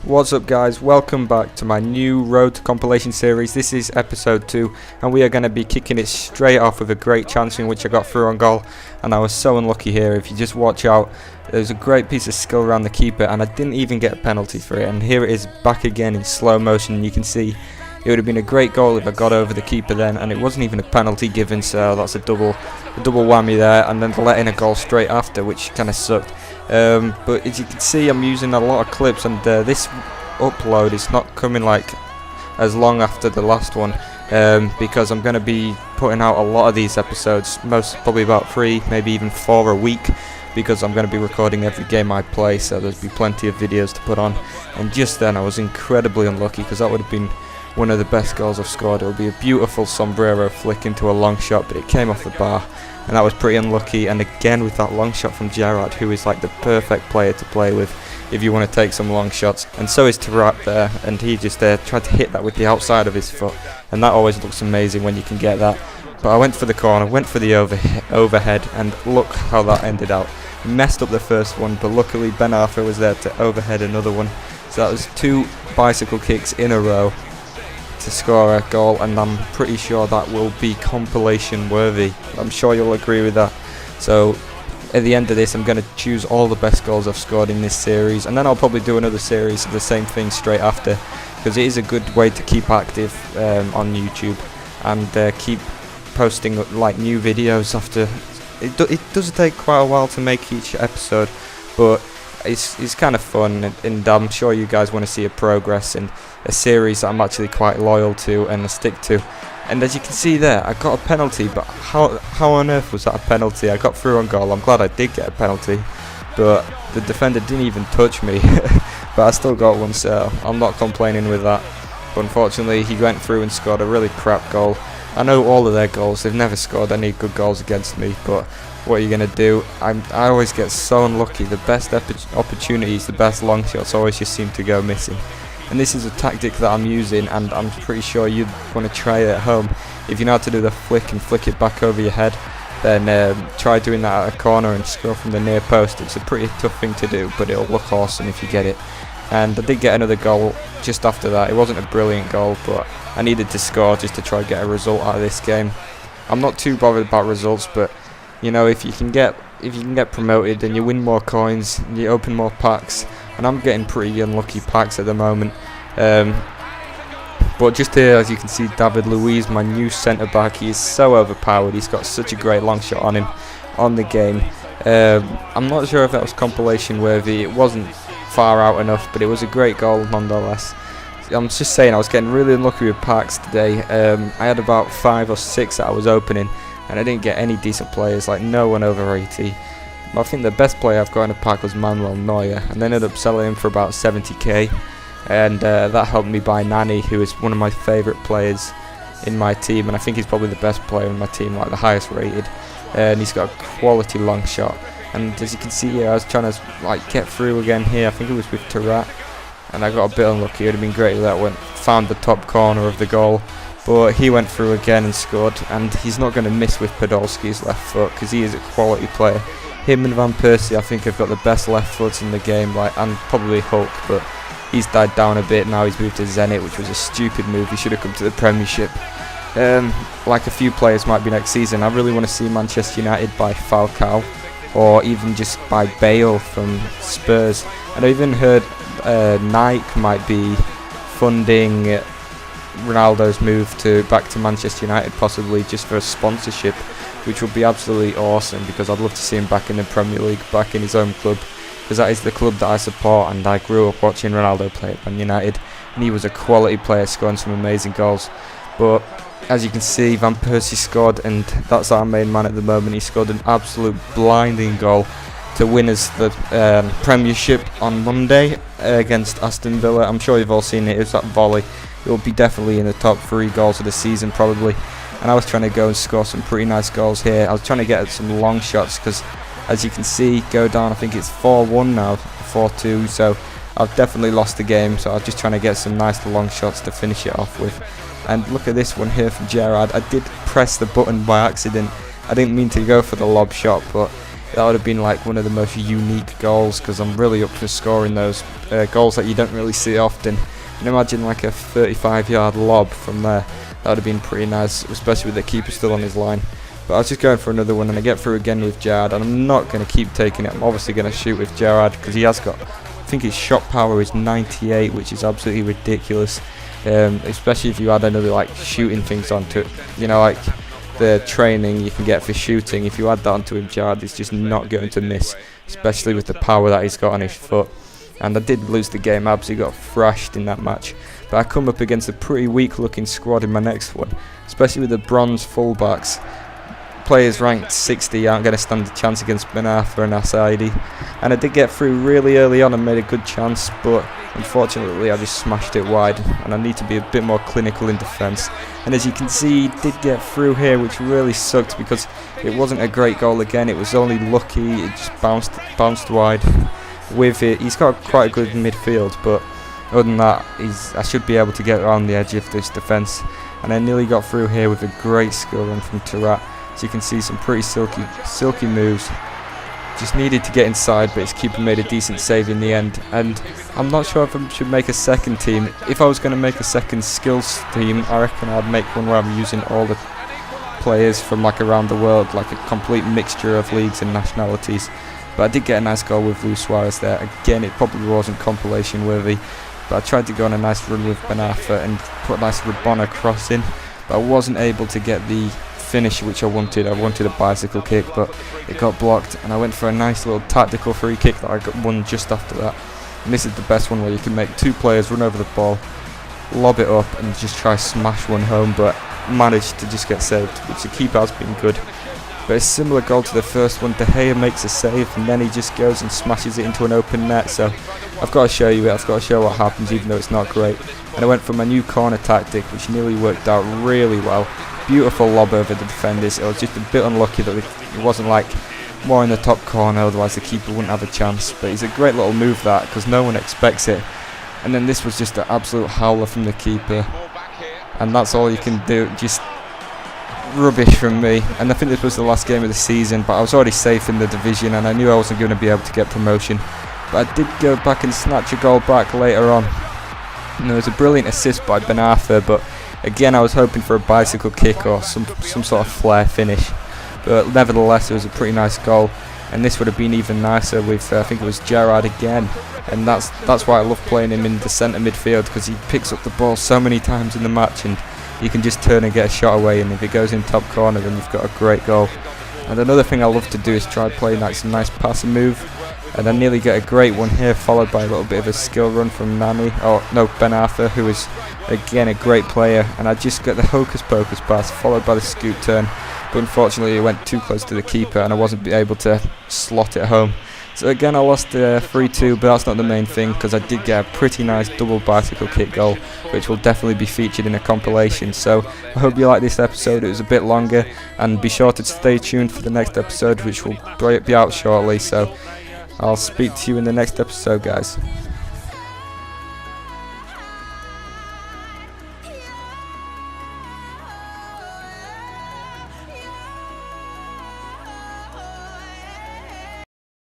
What's up guys, welcome back to my new Road to Compilation series. This is episode 2 and we are going to be kicking it straight off with a great chance in which I got through on goal, and I was so unlucky here. If you just watch out, there's a great piece of skill around the keeper and I didn't even get a penalty for it, and here it is back again in slow motion. You can see it would have been a great goal if I got over the keeper then, and it wasn't even a penalty given, so that's a double whammy there, and then letting a goal straight after, which kind of sucked. But as you can see, I'm using a lot of clips, and this upload is not coming like as long after the last one, because I'm going to be putting out a lot of these episodes, probably about 3, maybe even 4 a week, because I'm going to be recording every game I play, so there'll be plenty of videos to put on. And just then I was incredibly unlucky, because that would have been one of the best goals I've scored. It would be a beautiful sombrero flick into a long shot, but it came off the bar, and that was pretty unlucky. And again with that long shot from Gerrard, who is like the perfect player to play with if you want to take some long shots, and so is Tarat there, and he just tried to hit that with the outside of his foot, and that always looks amazing when you can get that. But I went for the corner, went for the overhead, and look how that ended out. Messed up the first one, but luckily Ben Arthur was there to overhead another one, so that was 2 bicycle kicks in a row to score a goal, and I'm pretty sure that will be compilation worthy. I'm sure you'll agree with that. So at the end of this, I'm going to choose all the best goals I've scored in this series, and then I'll probably do another series of the same thing straight after, because it is a good way to keep active on YouTube and keep posting like new videos after. It does take quite a while to make each episode, but it's kind of fun, and I'm sure you guys want to see a progress and a series that I'm actually quite loyal to and I stick to. And as you can see there, I got a penalty, but how on earth was that a penalty? I got through on goal. I'm glad I did get a penalty, but the defender didn't even touch me. But I still got one, so I'm not complaining with that. But unfortunately, he went through and scored a really crap goal. I know all of their goals, they've never scored any good goals against me, but what are you going to do? I always get so unlucky. The best opportunities, the best long shots always just seem to go missing. And this is a tactic that I'm using, and I'm pretty sure you'd want to try it at home. If you know how to do the flick and flick it back over your head, then try doing that at a corner and score from the near post. It's a pretty tough thing to do, but it'll look awesome if you get it. And I did get another goal just after that. It wasn't a brilliant goal, but I needed to score just to try and get a result out of this game. I'm not too bothered about results, but you know, if you can get promoted and you win more coins and you open more packs, and I'm getting pretty unlucky packs at the moment. But just here, as you can see, David Luiz, my new centre back, he is so overpowered. He's got such a great long shot on him on the game. I'm not sure if that was compilation worthy. It wasn't far out enough, but it was a great goal nonetheless. I'm just saying, I was getting really unlucky with packs today. I had about 5 or 6 that I was opening, and I didn't get any decent players, like no one over 80. I think the best player I've got in a pack was Manuel Neuer, and I ended up selling him for about 70k, and that helped me buy Nani, who is one of my favourite players in my team, and I think he's probably the best player in my team, like the highest rated, and he's got a quality long shot. And as you can see here, I was trying to like get through again here. I think it was with Tarat, and I got a bit unlucky. It would have been great if that found the top corner of the goal, but he went through again and scored, and he's not going to miss with Podolski's left foot, because he is a quality player. Him and Van Persie, I think, have got the best left foots in the game, and probably Hulk, but he's died down a bit. Now he's moved to Zenit, which was a stupid move. He should have come to the Premiership. Like a few players might be next season, I really want to see Manchester United buy Falcao, or even just buy Bale from Spurs. And I even heard Nike might be funding Ronaldo's move back to Manchester United, possibly just for a sponsorship, which would be absolutely awesome, because I'd love to see him back in the Premier League, back in his own club, because that is the club that I support, and I grew up watching Ronaldo play at Man United, and he was a quality player, scoring some amazing goals. But as you can see, Van Persie scored, and that's our main man at the moment. He scored an absolute blinding goal to win us the Premiership on Monday against Aston Villa. I'm sure you've all seen it. It was that volley. It will be definitely in the top 3 goals of the season probably. And I was trying to go and score some pretty nice goals here. I was trying to get some long shots, because as you can see, go down, I think it's 4-1 now, 4-2, so I've definitely lost the game. So I was just trying to get some nice long shots to finish it off with. And look at this one here from Gerrard. I did press the button by accident. I didn't mean to go for the lob shot, but that would have been like one of the most unique goals, because I'm really up for scoring those goals that you don't really see often. And imagine like a 35-yard lob from there. That would have been pretty nice, especially with the keeper still on his line. But I was just going for another one, and I get through again with Gerrard, and I'm not going to keep taking it. I'm obviously going to shoot with Gerrard, because he has got, I think his shot power is 98, which is absolutely ridiculous. Especially if you add another like shooting things onto it, you know, like the training you can get for shooting. If you add that onto him, Gerrard is just not going to miss, especially with the power that he's got on his foot. And I did lose the game. I absolutely got thrashed in that match. But I come up against a pretty weak looking squad in my next one, especially with the bronze fullbacks. Players ranked 60 aren't going to stand a chance against Ben Arfa and Asaidi. And I did get through really early on and made a good chance, but unfortunately I just smashed it wide, and I need to be a bit more clinical in defence. And as you can see, he did get through here, which really sucked because it wasn't a great goal again. It was only lucky. It just bounced wide. With it, he's got quite a good midfield, but other than that, I should be able to get around the edge of this defence. And I nearly got through here with a great skill run from Tarat. So you can see some pretty silky moves. Just needed to get inside, but his keeper made a decent save in the end. And I'm not sure if I should make a second team. If I was going to make a second skills team, I reckon I'd make one where I'm using all the players from like around the world, like a complete mixture of leagues and nationalities. But I did get a nice goal with Luis Suarez there. Again, it probably wasn't compilation worthy, but I tried to go on a nice run with Ben Arfa and put a nice Rabona cross in, but I wasn't able to get the finish which I wanted. I wanted a bicycle kick, but it got blocked, and I went for a nice little tactical free kick that I won just after that. And this is the best one, where you can make two players run over the ball, lob it up and just try smash one home, but managed to just get saved, which the keeper has been good. But a similar goal to the first one, De Gea makes a save and then he just goes and smashes it into an open net. So I've got to show you it, I've got to show what happens, even though it's not great. And I went for my new corner tactic, which nearly worked out really well. Beautiful lob over the defenders. It was just a bit unlucky that it wasn't like more in the top corner, otherwise the keeper wouldn't have a chance. But it's a great little move that, because no one expects it. And then this was just an absolute howler from the keeper, and that's all you can do. Just rubbish from me. And I think this was the last game of the season, but I was already safe in the division and I knew I wasn't going to be able to get promotion. But I did go back and snatch a goal back later on, and there was a brilliant assist by Ben Arfa, but again I was hoping for a bicycle kick or some sort of flair finish. But nevertheless, it was a pretty nice goal, and this would have been even nicer with I think it was Gerrard again. And that's why I love playing him in the centre midfield, because he picks up the ball so many times in the match and you can just turn and get a shot away, and if it goes in top corner then you've got a great goal. And another thing I love to do is try playing like some nice passing move, and I nearly get a great one here, followed by a little bit of a skill run from Ben Arfa, who is again a great player, and I just get the hocus pocus pass followed by the scoot turn, but unfortunately it went too close to the keeper and I wasn't able to slot it home. So again I lost 3-2, but that's not the main thing, because I did get a pretty nice double bicycle kick goal, which will definitely be featured in a compilation. So I hope you like this episode. It was a bit longer, and be sure to stay tuned for the next episode, which will be out shortly. So I'll speak to you in the next episode, guys.